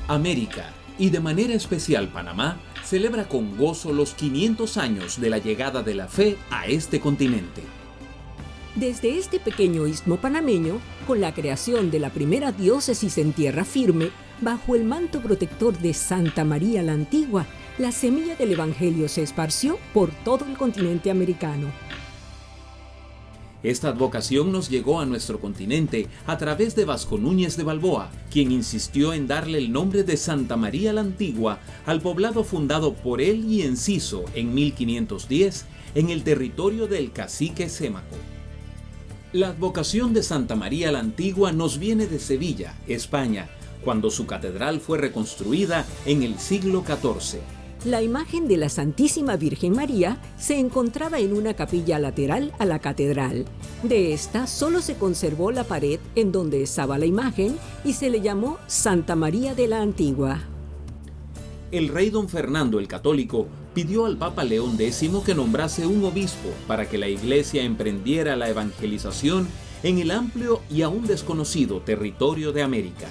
América, y de manera especial Panamá, celebra con gozo los 500 años de la llegada de la fe a este continente. Desde este pequeño istmo panameño, con la creación de la primera diócesis en tierra firme, bajo el manto protector de Santa María la Antigua, la semilla del Evangelio se esparció por todo el continente americano. Esta advocación nos llegó a nuestro continente a través de Vasco Núñez de Balboa, quien insistió en darle el nombre de Santa María la Antigua al poblado fundado por él y Enciso en 1510 en el territorio del cacique Sémaco. La advocación de Santa María la Antigua nos viene de Sevilla, España, cuando su catedral fue reconstruida en el siglo XIV. La imagen de la Santísima Virgen María se encontraba en una capilla lateral a la catedral. De esta solo se conservó la pared en donde estaba la imagen y se le llamó Santa María de la Antigua. El rey don Fernando el Católico pidió al Papa León X que nombrase un obispo para que la Iglesia emprendiera la evangelización en el amplio y aún desconocido territorio de América.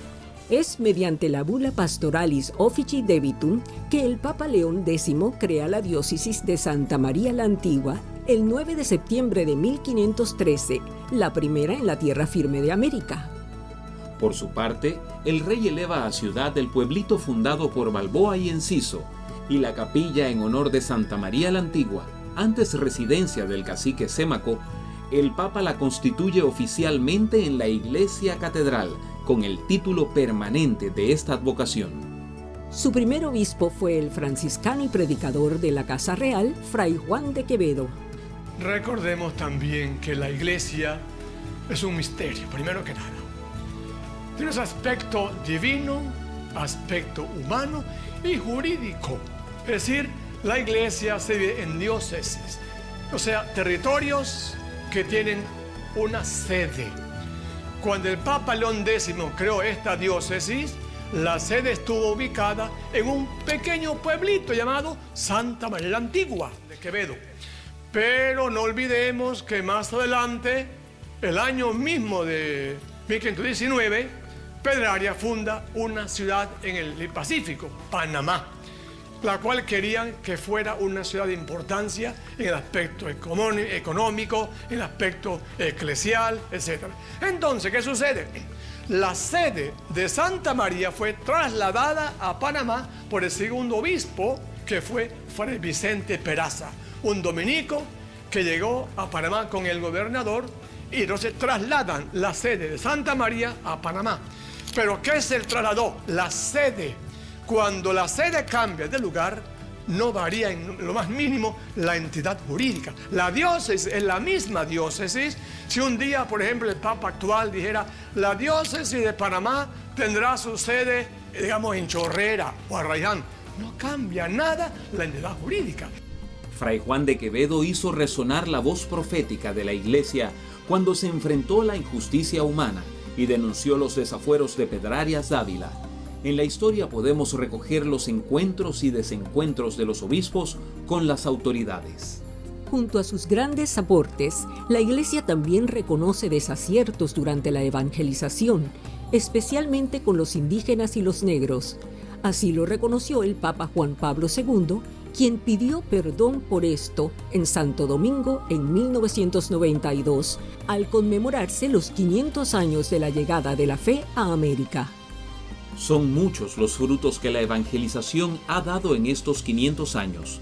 Es mediante la Bula Pastoralis Officii Debitum que el Papa León X crea la diócesis de Santa María la Antigua el 9 de septiembre de 1513, la primera en la tierra firme de América. Por su parte, el rey eleva a ciudad el pueblito fundado por Balboa y Enciso, y la capilla en honor de Santa María la Antigua, antes residencia del cacique Sémaco, el Papa la constituye oficialmente en la Iglesia Catedral, con el título permanente de esta advocación. Su primer obispo fue el franciscano y predicador de la Casa Real, Fray Juan de Quevedo. Recordemos también que la Iglesia es un misterio, primero que nada. Tiene un aspecto divino, aspecto humano y jurídico. Es decir, la Iglesia se divide en diócesis, o sea, territorios que tienen una sede. Cuando el Papa León X creó esta diócesis, la sede estuvo ubicada en un pequeño pueblito llamado Santa María la Antigua de Quevedo. Pero no olvidemos que más adelante, el año mismo de 1519, Pedraria funda una ciudad en el Pacífico, Panamá, la cual querían que fuera una ciudad de importancia en el aspecto económico, en el aspecto eclesial, etc. Entonces, ¿qué sucede? La sede de Santa María fue trasladada a Panamá por el segundo obispo, que fue Fray Vicente Peraza, un dominico que llegó a Panamá con el gobernador, y entonces trasladan la sede de Santa María a Panamá. ¿Pero qué se trasladó? La sede. Cuando la sede cambia de lugar, no varía en lo más mínimo la entidad jurídica. La diócesis es la misma diócesis. Si un día, por ejemplo, el Papa actual dijera, la diócesis de Panamá tendrá su sede, digamos, en Chorrera o Arraiján, no cambia nada la entidad jurídica. Fray Juan de Quevedo hizo resonar la voz profética de la Iglesia cuando se enfrentó a la injusticia humana y denunció los desafueros de Pedrarias Dávila. En la historia podemos recoger los encuentros y desencuentros de los obispos con las autoridades. Junto a sus grandes aportes, la Iglesia también reconoce desaciertos durante la evangelización, especialmente con los indígenas y los negros. Así lo reconoció el Papa Juan Pablo II, quien pidió perdón por esto en Santo Domingo en 1992, al conmemorarse los 500 años de la llegada de la fe a América. Son muchos los frutos que la evangelización ha dado en estos 500 años.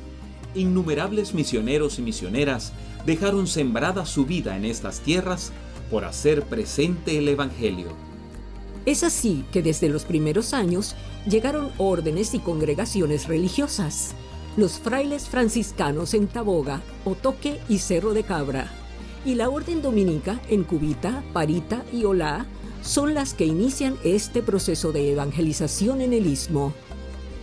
Innumerables misioneros y misioneras dejaron sembrada su vida en estas tierras por hacer presente el Evangelio. Es así que desde los primeros años llegaron órdenes y congregaciones religiosas. Los frailes franciscanos en Taboga, Otoque y Cerro de Cabra, y la orden dominica en Cubita, Parita y Olá, son las que inician este proceso de evangelización en el Istmo.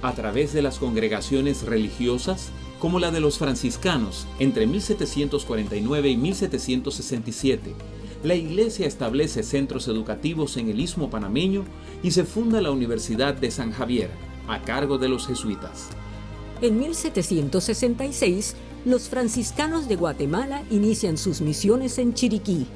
A través de las congregaciones religiosas, como la de los franciscanos, entre 1749 y 1767, la Iglesia establece centros educativos en el Istmo panameño y se funda la Universidad de San Javier, a cargo de los jesuitas. En 1766, los franciscanos de Guatemala inician sus misiones en Chiriquí.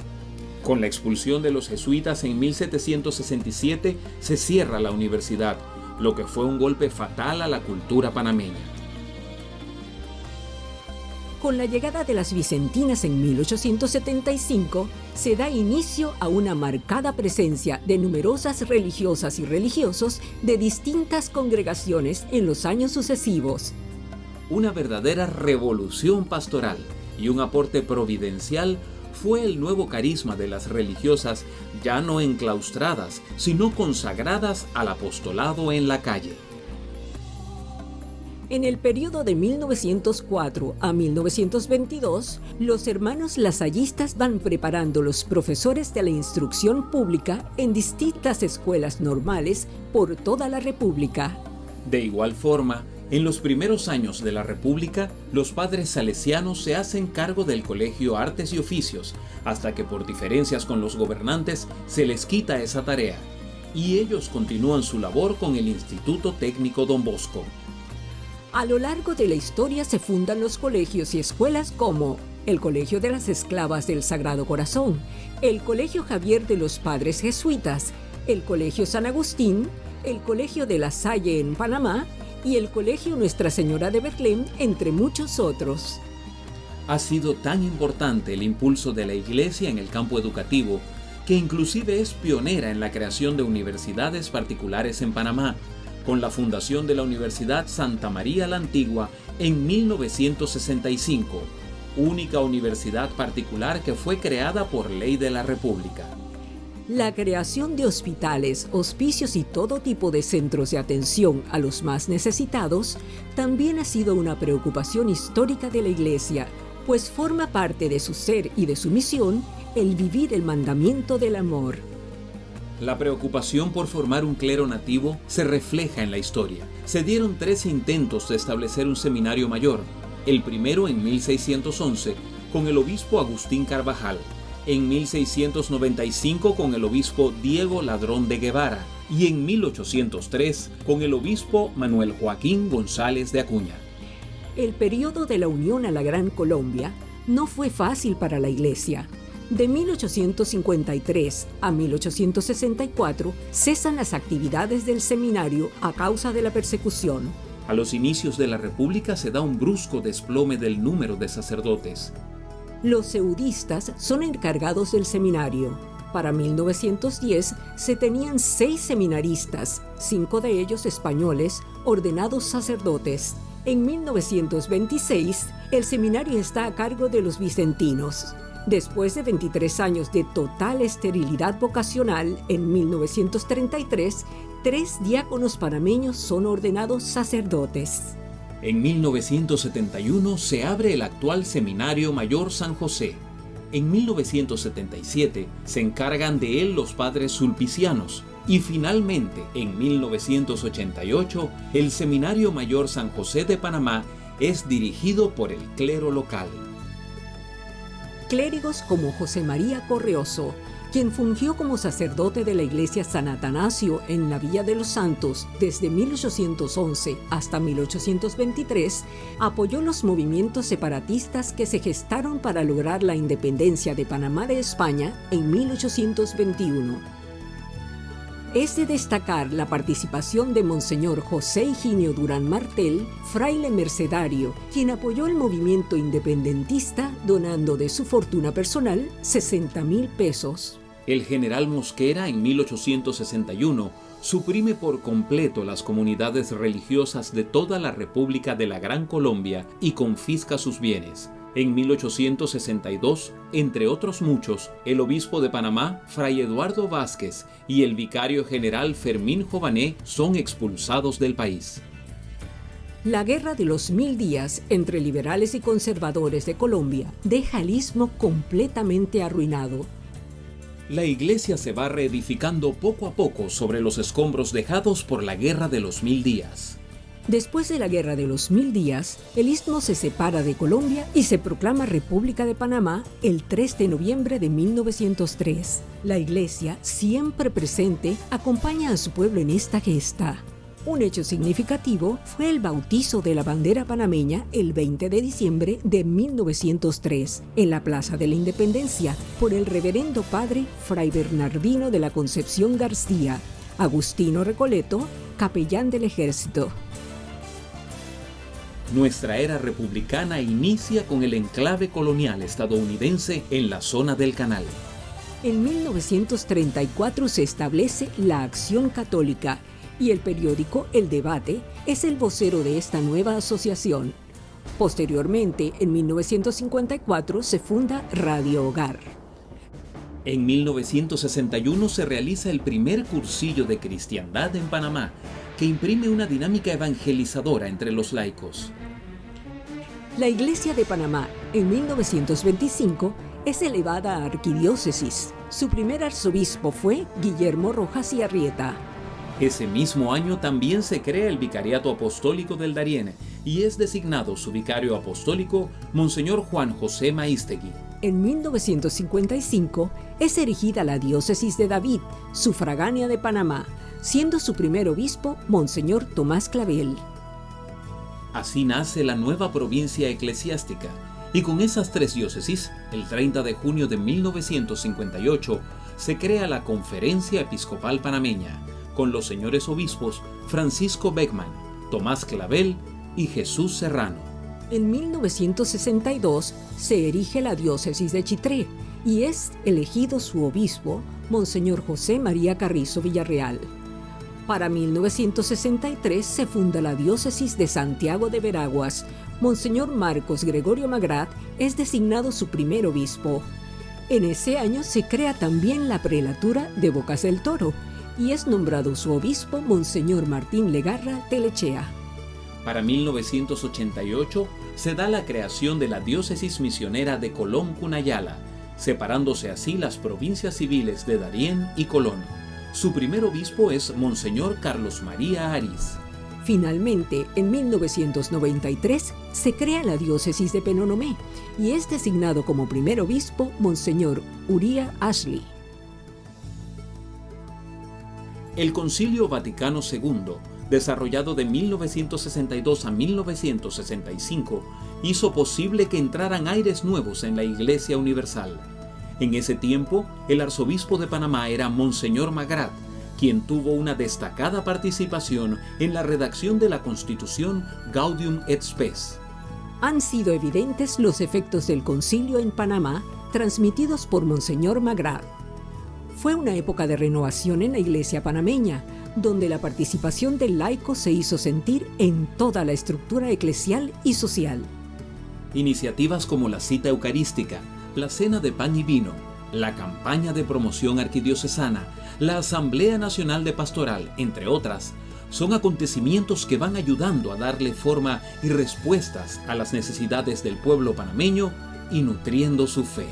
Con la expulsión de los jesuitas en 1767 se cierra la universidad, lo que fue un golpe fatal a la cultura panameña. Con la llegada de las vicentinas en 1875, se da inicio a una marcada presencia de numerosas religiosas y religiosos de distintas congregaciones en los años sucesivos. Una verdadera revolución pastoral y un aporte providencial fue el nuevo carisma de las religiosas, ya no enclaustradas, sino consagradas al apostolado en la calle. En el periodo de 1904 a 1922, los hermanos lasallistas van preparando los profesores de la instrucción pública en distintas escuelas normales por toda la República. De igual forma, en los primeros años de la República, los padres salesianos se hacen cargo del Colegio Artes y Oficios, hasta que por diferencias con los gobernantes se les quita esa tarea, y ellos continúan su labor con el Instituto Técnico Don Bosco. A lo largo de la historia se fundan los colegios y escuelas como el Colegio de las Esclavas del Sagrado Corazón, el Colegio Javier de los Padres Jesuitas, el Colegio San Agustín, el Colegio de La Salle en Panamá y el Colegio Nuestra Señora de Betlén, entre muchos otros. Ha sido tan importante el impulso de la Iglesia en el campo educativo que inclusive es pionera en la creación de universidades particulares en Panamá, con la fundación de la Universidad Santa María la Antigua en 1965, única universidad particular que fue creada por ley de la República. La creación de hospitales, hospicios y todo tipo de centros de atención a los más necesitados también ha sido una preocupación histórica de la Iglesia, pues forma parte de su ser y de su misión el vivir el mandamiento del amor. La preocupación por formar un clero nativo se refleja en la historia. Se dieron 3 intentos de establecer un seminario mayor, el primero en 1611 con el obispo Agustín Carvajal, en 1695 con el obispo Diego Ladrón de Guevara y en 1803 con el obispo Manuel Joaquín González de Acuña. El periodo de la Unión a la Gran Colombia no fue fácil para la Iglesia. De 1853 a 1864 cesan las actividades del seminario a causa de la persecución. A los inicios de la República se da un brusco desplome del número de sacerdotes. Los seudistas son encargados del seminario. Para 1910 se tenían 6 seminaristas, 5 de ellos españoles, ordenados sacerdotes. En 1926 el seminario está a cargo de los vicentinos. Después de 23 años de total esterilidad vocacional, en 1933, 3 diáconos panameños son ordenados sacerdotes. En 1971 se abre el actual Seminario Mayor San José. En 1977 se encargan de él los padres sulpicianos. Y finalmente, en 1988, el Seminario Mayor San José de Panamá es dirigido por el clero local. Clérigos como José María Correoso, quien fungió como sacerdote de la iglesia San Atanasio en la Villa de los Santos desde 1811 hasta 1823, apoyó los movimientos separatistas que se gestaron para lograr la independencia de Panamá de España en 1821. Es de destacar la participación de Monseñor José Higinio Durán Martel, fraile mercedario, quien apoyó el movimiento independentista donando de su fortuna personal 60,000 pesos. El general Mosquera en 1861 suprime por completo las comunidades religiosas de toda la República de la Gran Colombia y confisca sus bienes. En 1862, entre otros muchos, el obispo de Panamá, Fray Eduardo Vázquez, y el vicario general Fermín Jované son expulsados del país. La Guerra de los 1000 días entre liberales y conservadores de Colombia deja al istmo completamente arruinado. La iglesia se va reedificando poco a poco sobre los escombros dejados por la Guerra de los 1000 días. Después de la Guerra de los 1000 días, el istmo se separa de Colombia y se proclama República de Panamá el 3 de noviembre de 1903. La Iglesia, siempre presente, acompaña a su pueblo en esta gesta. Un hecho significativo fue el bautizo de la bandera panameña el 20 de diciembre de 1903 en la Plaza de la Independencia por el reverendo padre Fray Bernardino de la Concepción García, Agustino Recoleto capellán del ejército. Nuestra era republicana inicia con el enclave colonial estadounidense en la zona del Canal. En 1934 se establece la Acción Católica y el periódico El Debate es el vocero de esta nueva asociación. Posteriormente, en 1954, se funda Radio Hogar. En 1961 se realiza el primer cursillo de cristiandad en Panamá, que imprime una dinámica evangelizadora entre los laicos. La Iglesia de Panamá, en 1925, es elevada a arquidiócesis. Su primer arzobispo fue Guillermo Rojas y Arrieta. Ese mismo año también se crea el Vicariato Apostólico del Darién y es designado su vicario apostólico Monseñor Juan José Maístegui. En 1955 es erigida la diócesis de David, sufragánea de Panamá, siendo su primer obispo Monseñor Tomás Clavel. Así nace la nueva provincia eclesiástica, y con esas 3 diócesis, el 30 de junio de 1958, se crea la Conferencia Episcopal Panameña, con los señores obispos Francisco Beckman, Tomás Clavel y Jesús Serrano. En 1962 se erige la diócesis de Chitré y es elegido su obispo, Monseñor José María Carrizo Villarreal. Para 1963 se funda la diócesis de Santiago de Veraguas. Monseñor Marcos Gregorio Magrat es designado su primer obispo. En ese año se crea también la prelatura de Bocas del Toro y es nombrado su obispo Monseñor Martín Legarra Telechea. Para 1988 se da la creación de la diócesis misionera de Colón Cunayala, separándose así las provincias civiles de Darién y Colón. Su primer obispo es Monseñor Carlos María Ariz. Finalmente, en 1993 se crea la diócesis de Penonomé y es designado como primer obispo Monseñor Uría Ashley. El Concilio Vaticano II, desarrollado de 1962 a 1965, hizo posible que entraran aires nuevos en la Iglesia Universal. En ese tiempo, el arzobispo de Panamá era Monseñor Magrat, quien tuvo una destacada participación en la redacción de la Constitución Gaudium et Spes. Han sido evidentes los efectos del concilio en Panamá, transmitidos por Monseñor Magrat. Fue una época de renovación en la Iglesia panameña, donde la participación del laico se hizo sentir en toda la estructura eclesial y social. Iniciativas como la cita eucarística, la cena de pan y vino, la campaña de promoción arquidiocesana, la Asamblea Nacional de Pastoral, entre otras, son acontecimientos que van ayudando a darle forma y respuestas a las necesidades del pueblo panameño y nutriendo su fe.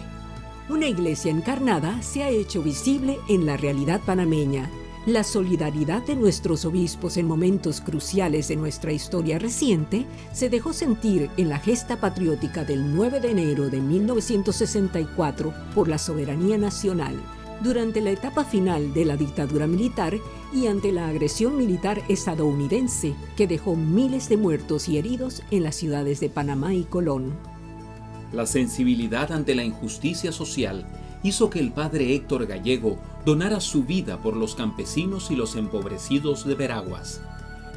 Una iglesia encarnada se ha hecho visible en la realidad panameña. La solidaridad de nuestros obispos en momentos cruciales de nuestra historia reciente se dejó sentir en la gesta patriótica del 9 de enero de 1964 por la soberanía nacional, durante la etapa final de la dictadura militar y ante la agresión militar estadounidense que dejó miles de muertos y heridos en las ciudades de Panamá y Colón. La sensibilidad ante la injusticia social hizo que el padre Héctor Gallego donara su vida por los campesinos y los empobrecidos de Veraguas.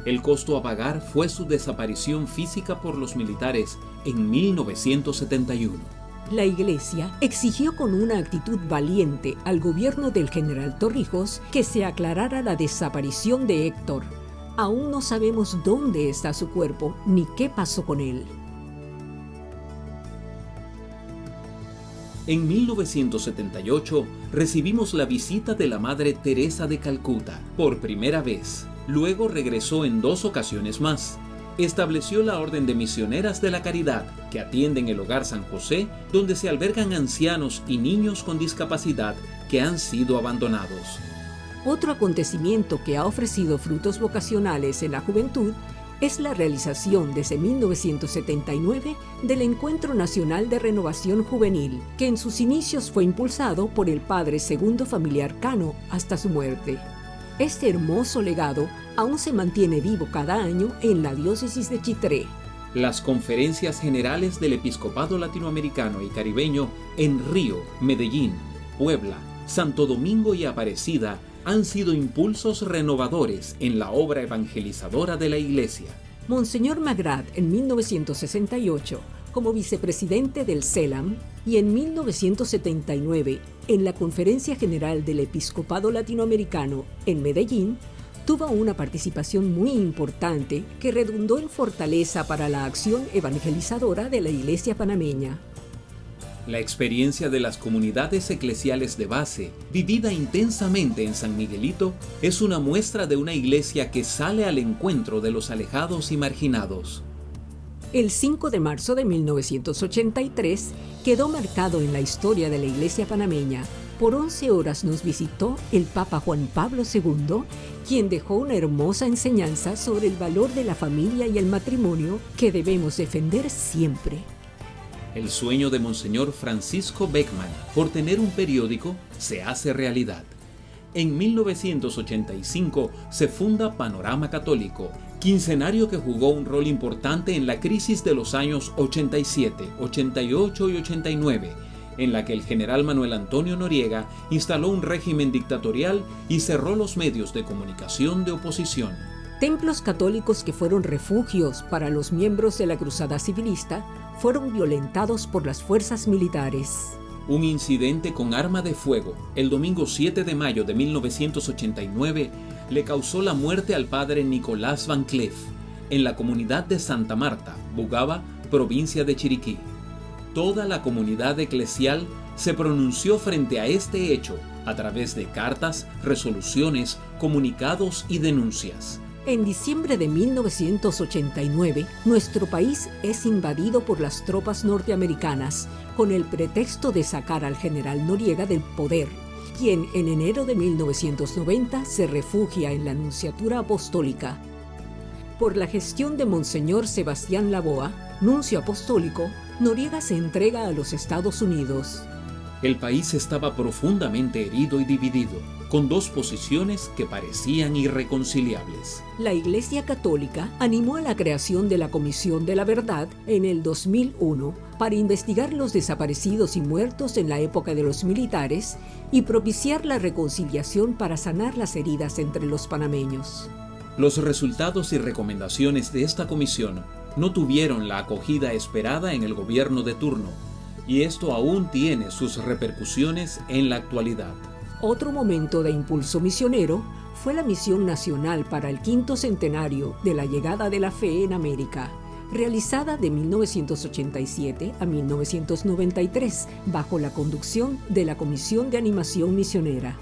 El costo a pagar fue su desaparición física por los militares en 1971. La Iglesia exigió con una actitud valiente al gobierno del general Torrijos que se aclarara la desaparición de Héctor. Aún no sabemos dónde está su cuerpo ni qué pasó con él. En 1978 recibimos la visita de la Madre Teresa de Calcuta por primera vez. Luego regresó en 2 ocasiones más. Estableció la Orden de Misioneras de la Caridad, que atienden el Hogar San José, donde se albergan ancianos y niños con discapacidad que han sido abandonados. Otro acontecimiento que ha ofrecido frutos vocacionales en la juventud es la realización desde 1979 del Encuentro Nacional de Renovación Juvenil, que en sus inicios fue impulsado por el padre Segundo Familiar Cano hasta su muerte. Este hermoso legado aún se mantiene vivo cada año en la diócesis de Chitré. Las conferencias generales del Episcopado Latinoamericano y Caribeño en Río, Medellín, Puebla, Santo Domingo y Aparecida han sido impulsos renovadores en la obra evangelizadora de la Iglesia. Monseñor Magrat en 1968 como vicepresidente del CELAM y en 1979 en la Conferencia General del Episcopado Latinoamericano en Medellín, tuvo una participación muy importante que redundó en fortaleza para la acción evangelizadora de la Iglesia panameña. La experiencia de las comunidades eclesiales de base, vivida intensamente en San Miguelito, es una muestra de una iglesia que sale al encuentro de los alejados y marginados. El 5 de marzo de 1983 quedó marcado en la historia de la Iglesia panameña. Por 11 horas nos visitó el Papa Juan Pablo II, quien dejó una hermosa enseñanza sobre el valor de la familia y el matrimonio que debemos defender siempre. El sueño de Monseñor Francisco Beckman por tener un periódico se hace realidad. En 1985 se funda Panorama Católico, quincenario que jugó un rol importante en la crisis de los años 87, 88 y 89, en la que el general Manuel Antonio Noriega instaló un régimen dictatorial y cerró los medios de comunicación de oposición. Templos católicos que fueron refugios para los miembros de la cruzada civilista fueron violentados por las fuerzas militares. Un incidente con arma de fuego, el domingo 7 de mayo de 1989, le causó la muerte al padre Nicolás Van Cleef, en la comunidad de Santa Marta, Bugaba, provincia de Chiriquí. Toda la comunidad eclesial se pronunció frente a este hecho a través de cartas, resoluciones, comunicados y denuncias. En diciembre de 1989, nuestro país es invadido por las tropas norteamericanas con el pretexto de sacar al general Noriega del poder, quien en enero de 1990 se refugia en la Nunciatura Apostólica. Por la gestión de Monseñor Sebastián Laboa, nuncio apostólico, Noriega se entrega a los Estados Unidos. El país estaba profundamente herido y dividido, con dos posiciones que parecían irreconciliables. La Iglesia Católica animó a la creación de la Comisión de la Verdad en el 2001 para investigar los desaparecidos y muertos en la época de los militares y propiciar la reconciliación para sanar las heridas entre los panameños. Los resultados y recomendaciones de esta comisión no tuvieron la acogida esperada en el gobierno de turno, y esto aún tiene sus repercusiones en la actualidad. Otro momento de impulso misionero fue la misión nacional para el 5º centenario de la llegada de la fe en América, realizada de 1987 a 1993 bajo la conducción de la Comisión de Animación Misionera.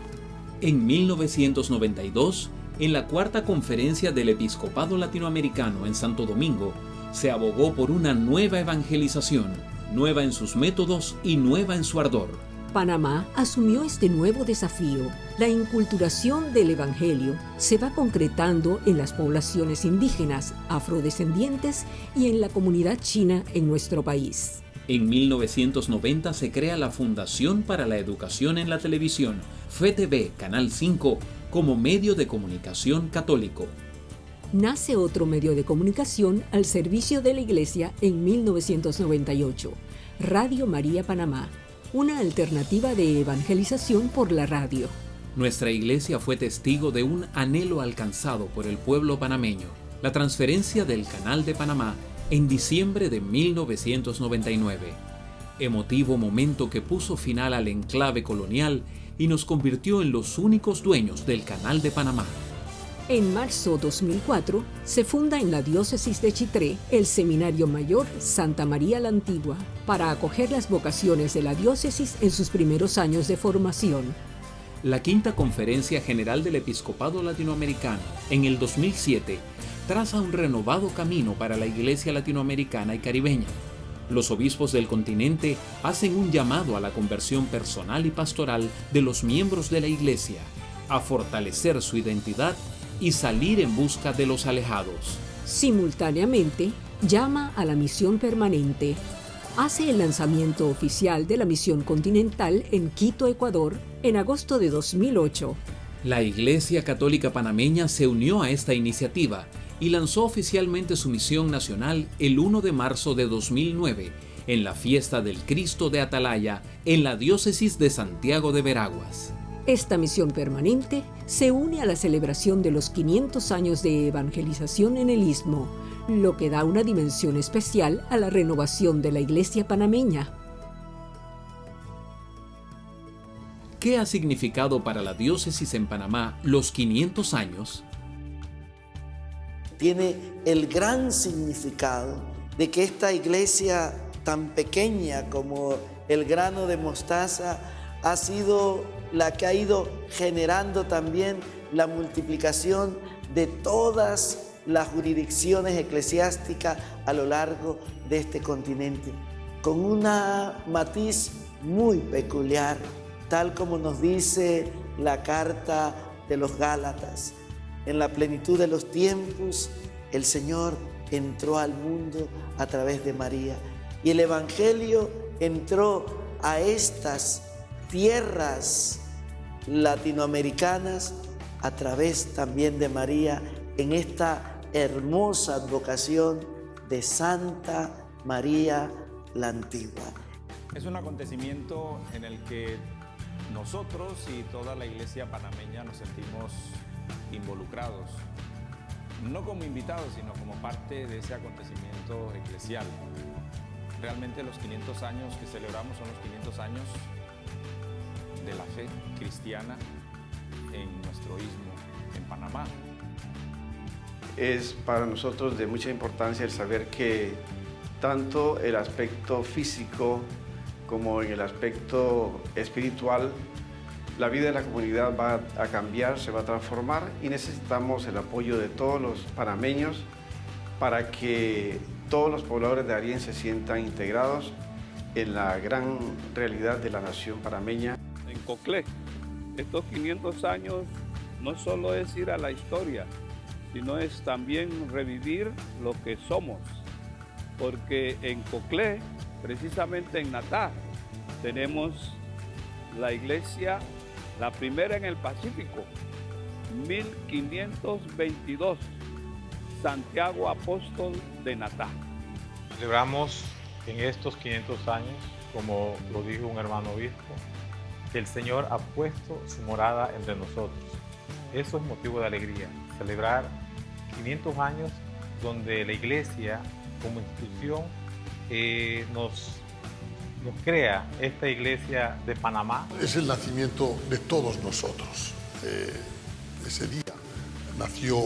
En 1992, en la Cuarta Conferencia del Episcopado Latinoamericano en Santo Domingo, se abogó por una nueva evangelización, nueva en sus métodos y nueva en su ardor. Panamá asumió este nuevo desafío. La inculturación del Evangelio se va concretando en las poblaciones indígenas, afrodescendientes y en la comunidad china en nuestro país. En 1990 se crea la Fundación para la Educación en la Televisión, FETV, Canal 5, como medio de comunicación católico. Nace otro medio de comunicación al servicio de la Iglesia en 1998, Radio María Panamá, una alternativa de evangelización por la radio. Nuestra iglesia fue testigo de un anhelo alcanzado por el pueblo panameño, la transferencia del Canal de Panamá en diciembre de 1999. Emotivo momento que puso final al enclave colonial y nos convirtió en los únicos dueños del Canal de Panamá. En marzo 2004 se funda en la diócesis de Chitré el Seminario Mayor Santa María la Antigua para acoger las vocaciones de la diócesis en sus primeros años de formación. La Quinta Conferencia General del Episcopado Latinoamericano, en el 2007, traza un renovado camino para la Iglesia latinoamericana y caribeña. Los obispos del continente hacen un llamado a la conversión personal y pastoral de los miembros de la Iglesia, a fortalecer su identidad y salir en busca de los alejados. Simultáneamente, llama a la misión permanente. Hace el lanzamiento oficial de la misión continental en Quito, Ecuador, en agosto de 2008. La Iglesia Católica Panameña se unió a esta iniciativa y lanzó oficialmente su misión nacional el 1 de marzo de 2009, en la fiesta del Cristo de Atalaya, en la diócesis de Santiago de Veraguas. Esta misión permanente se une a la celebración de los 500 años de evangelización en el Istmo, lo que da una dimensión especial a la renovación de la Iglesia panameña. ¿Qué ha significado para la diócesis en Panamá los 500 años? Tiene el gran significado de que esta iglesia tan pequeña como el grano de mostaza ha sido la que ha ido generando también la multiplicación de todas las jurisdicciones eclesiásticas a lo largo de este continente, con una matiz muy peculiar, tal como nos dice la carta de los Gálatas. En la plenitud de los tiempos, el Señor entró al mundo a través de María, y el Evangelio entró a estas tierras latinoamericanas a través también de María, en esta hermosa advocación de Santa María la Antigua. Es un acontecimiento en el que nosotros y toda la iglesia panameña nos sentimos involucrados, no como invitados, sino como parte de ese acontecimiento eclesial. Realmente los 500 años que celebramos son los 500 años de la fe cristiana en nuestro istmo, en Panamá. Es para nosotros de mucha importancia el saber que tanto el aspecto físico como en el aspecto espiritual, la vida de la comunidad va a cambiar, se va a transformar, y necesitamos el apoyo de todos los panameños para que todos los pobladores de Darién se sientan integrados en la gran realidad de la nación panameña. En Coclé, estos 500 años no solo es ir a la historia, sino es también revivir lo que somos, porque en Coclé, precisamente en Natá, tenemos la iglesia, la primera en el Pacífico, 1522, Santiago Apóstol de Natá. Celebramos en estos 500 años, como lo dijo un hermano obispo, que el Señor ha puesto su morada entre nosotros. Eso es motivo de alegría, celebrar 500 años donde la Iglesia como institución nos crea esta Iglesia de Panamá. Es el nacimiento de todos nosotros. Ese día nació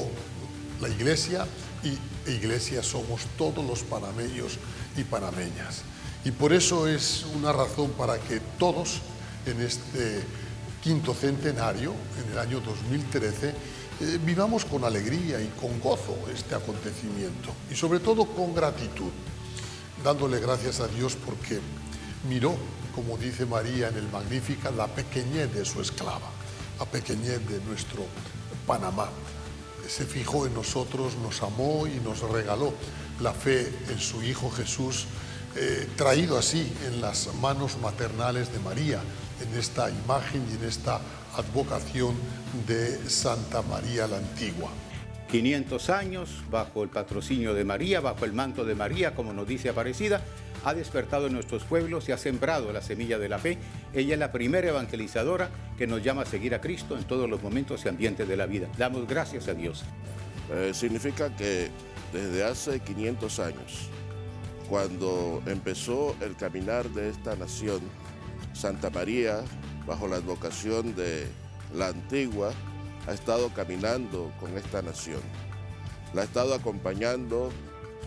la Iglesia, y Iglesia somos todos los panameños y panameñas. Y por eso es una razón para que todos en este quinto centenario, en el año 2013, vivamos con alegría y con gozo este acontecimiento, y sobre todo con gratitud, dándole gracias a Dios porque miró, como dice María en el Magnífica, la pequeñez de su esclava, la pequeñez de nuestro Panamá. Se fijó en nosotros, nos amó y nos regaló la fe en su Hijo Jesús, traído así en las manos maternales de María, en esta imagen y en esta advocación de Santa María la Antigua. 500 años bajo el patrocinio de María, bajo el manto de María, como nos dice Aparecida, ha despertado en nuestros pueblos y ha sembrado la semilla de la fe. Ella es la primera evangelizadora que nos llama a seguir a Cristo en todos los momentos y ambientes de la vida. Damos gracias a Dios. Significa que desde hace 500 años, cuando empezó el caminar de esta nación, Santa María, bajo la advocación de la Antigua, ha estado caminando con esta nación. La ha estado acompañando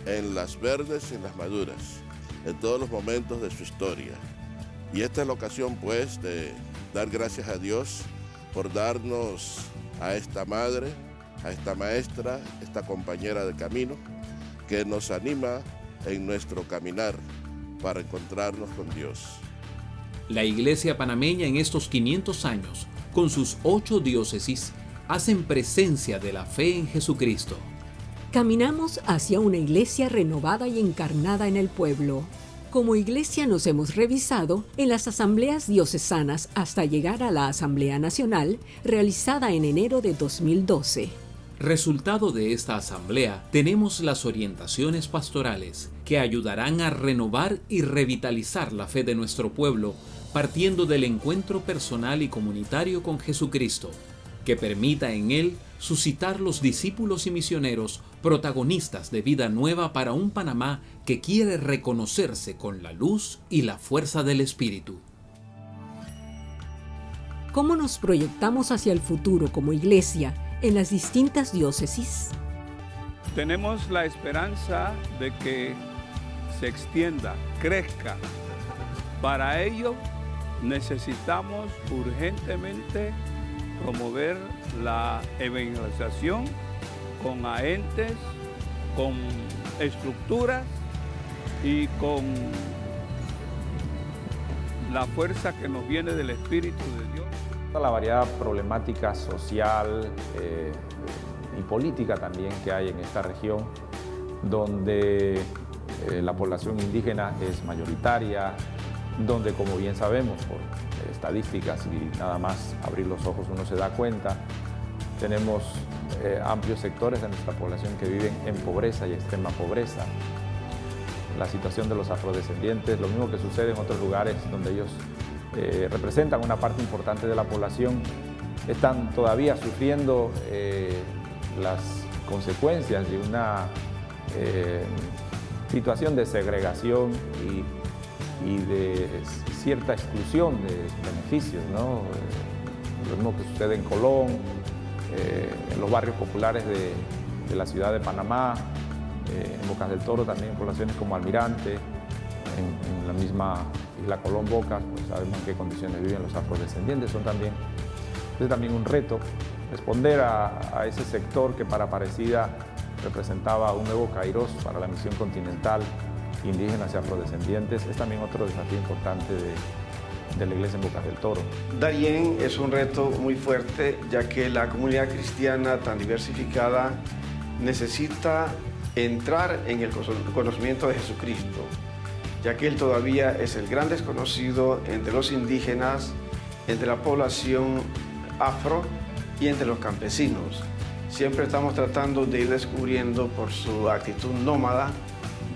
en las verdes y en las maduras, en todos los momentos de su historia. Y esta es la ocasión, pues, de dar gracias a Dios por darnos a esta madre, a esta maestra, esta compañera de camino, que nos anima en nuestro caminar para encontrarnos con Dios. La Iglesia panameña en estos 500 años, con sus 8 diócesis, hacen presencia de la fe en Jesucristo. Caminamos hacia una iglesia renovada y encarnada en el pueblo. Como iglesia nos hemos revisado en las asambleas diocesanas hasta llegar a la Asamblea Nacional, realizada en enero de 2012. Resultado de esta asamblea, tenemos las orientaciones pastorales que ayudarán a renovar y revitalizar la fe de nuestro pueblo partiendo del encuentro personal y comunitario con Jesucristo, que permita en él suscitar los discípulos y misioneros protagonistas de vida nueva para un Panamá que quiere reconocerse con la luz y la fuerza del Espíritu. ¿Cómo nos proyectamos hacia el futuro como iglesia en las distintas diócesis? Tenemos la esperanza de que se extienda, crezca. Para ello necesitamos urgentemente promover la evangelización con agentes, con estructuras y con la fuerza que nos viene del Espíritu de Dios. La variedad problemática social y política también que hay en esta región, donde la población indígena es mayoritaria, donde, como bien sabemos por estadísticas y nada más abrir los ojos uno se da cuenta, tenemos amplios sectores de nuestra población que viven en pobreza y extrema pobreza. La situación de los afrodescendientes, lo mismo que sucede en otros lugares donde ellos representan una parte importante de la población, están todavía sufriendo las consecuencias de una situación de segregación y de cierta exclusión de beneficios, ¿no? Lo mismo que sucede en Colón, en los barrios populares de la ciudad de Panamá, en Bocas del Toro también, en poblaciones como Almirante, en la misma isla Colón Bocas, pues sabemos en qué condiciones viven los afrodescendientes. Es también un reto responder a ese sector que para Aparecida representaba un nuevo Kairos para la misión continental, indígenas y afrodescendientes. Es también otro desafío importante de la iglesia en Bocas del Toro. Darién es un reto muy fuerte, ya que la comunidad cristiana tan diversificada necesita entrar en el conocimiento de Jesucristo, ya que Él todavía es el gran desconocido entre los indígenas, entre la población afro y entre los campesinos. Siempre estamos tratando de ir descubriendo por su actitud nómada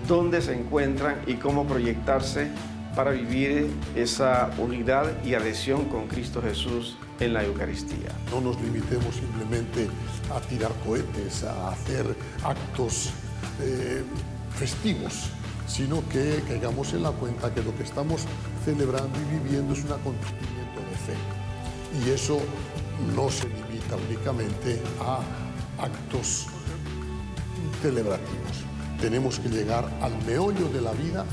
dónde se encuentran y cómo proyectarse para vivir esa unidad y adhesión con Cristo Jesús en la Eucaristía. No nos limitemos simplemente a tirar cohetes, a hacer actos festivos, sino que caigamos en la cuenta que lo que estamos celebrando y viviendo es un acontecimiento de fe. Y eso no se limita únicamente a actos celebrativos. Tenemos que llegar al meollo de la vida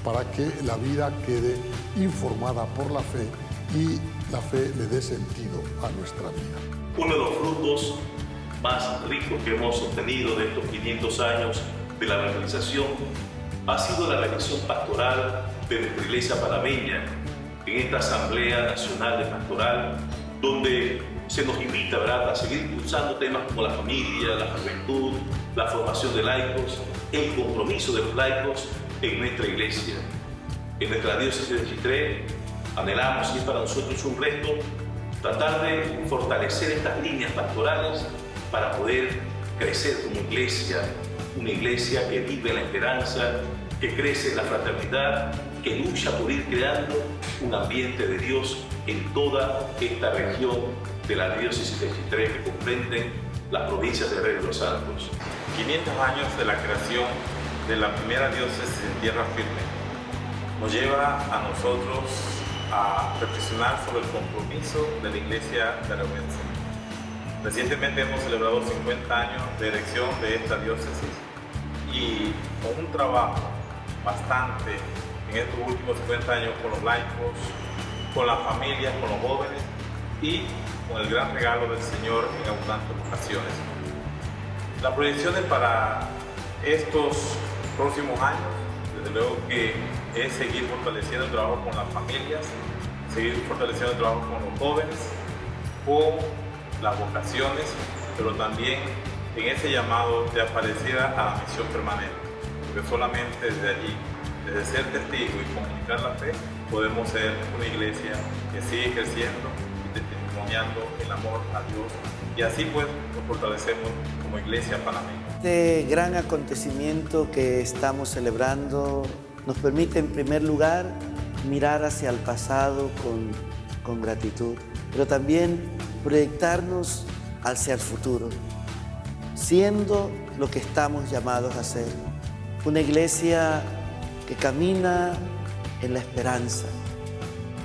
para que la vida quede informada por la fe y la fe le dé sentido a nuestra vida. Uno de los frutos más ricos que hemos obtenido de estos 500 años de la evangelización ha sido la revisión pastoral de nuestra iglesia panameña en esta Asamblea Nacional de Pastoral, donde se nos invita, ¿verdad?, a seguir impulsando temas como la familia, la juventud, la formación de laicos, el compromiso de los laicos en nuestra iglesia. En nuestra diócesis de Chitré anhelamos, y es para nosotros un reto, tratar de fortalecer estas líneas pastorales para poder crecer como iglesia, una iglesia que vive la esperanza, que crece en la fraternidad, que lucha por ir creando un ambiente de Dios en toda esta región de la diócesis de Chitré que comprenden las provincias de Río de los Santos. 500 años de la creación de la primera diócesis en tierra firme nos lleva a nosotros a reflexionar sobre el compromiso de la iglesia darahuense. Recientemente hemos celebrado 50 años de erección de esta diócesis y con un trabajo bastante en estos últimos 50 años con los laicos, con las familias, con los jóvenes y con el gran regalo del Señor en abundantes ocasiones. Las proyecciones para estos próximos años, desde luego que es seguir fortaleciendo el trabajo con las familias, seguir fortaleciendo el trabajo con los jóvenes, con las vocaciones, pero también en ese llamado de Aparecida a la misión permanente, porque solamente desde allí, desde ser testigo y comunicar la fe, podemos ser una iglesia que sigue creciendo y testimoniando el amor a Dios, y así pues nos fortalecemos como iglesia panameña. Este gran acontecimiento que estamos celebrando nos permite en primer lugar mirar hacia el pasado con gratitud, pero también proyectarnos hacia el futuro, siendo lo que estamos llamados a ser. Una iglesia que camina en la esperanza.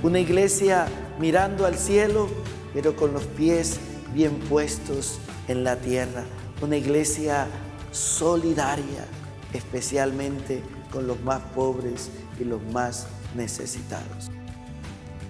Una iglesia mirando al cielo, pero con los pies bien puestos en la tierra. Una iglesia solidaria, especialmente con los más pobres y los más necesitados.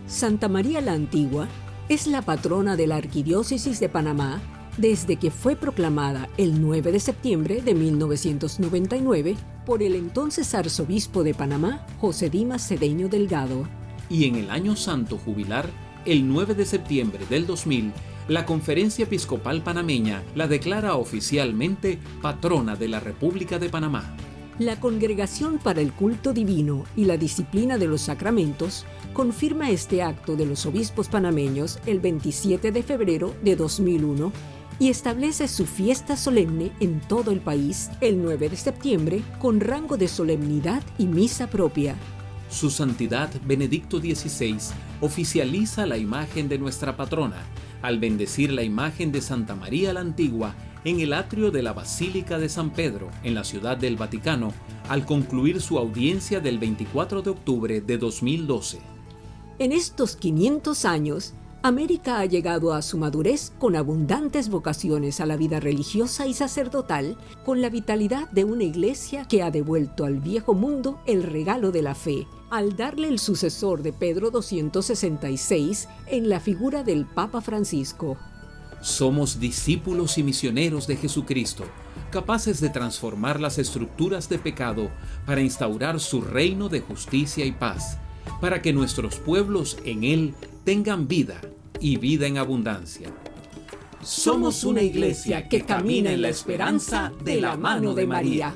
Santa María la Antigua es la patrona de la Arquidiócesis de Panamá desde que fue proclamada el 9 de septiembre de 1999 por el entonces arzobispo de Panamá, José Dimas Cedeño Delgado. Y en el año santo jubilar, el 9 de septiembre del 2000, la Conferencia Episcopal Panameña la declara oficialmente patrona de la República de Panamá. La Congregación para el Culto Divino y la Disciplina de los Sacramentos confirma este acto de los obispos panameños el 27 de febrero de 2001 y establece su fiesta solemne en todo el país el 9 de septiembre con rango de solemnidad y misa propia. Su Santidad Benedicto XVI oficializa la imagen de nuestra patrona al bendecir la imagen de Santa María la Antigua en el atrio de la Basílica de San Pedro, en la Ciudad del Vaticano, al concluir su audiencia del 24 de octubre de 2012. En estos 500 años, América ha llegado a su madurez con abundantes vocaciones a la vida religiosa y sacerdotal, con la vitalidad de una iglesia que ha devuelto al viejo mundo el regalo de la fe, al darle el sucesor de Pedro 266 en la figura del Papa Francisco. Somos discípulos y misioneros de Jesucristo, capaces de transformar las estructuras de pecado para instaurar su reino de justicia y paz, para que nuestros pueblos en él tengan vida y vida en abundancia. Somos una iglesia que camina en la esperanza de la mano de María.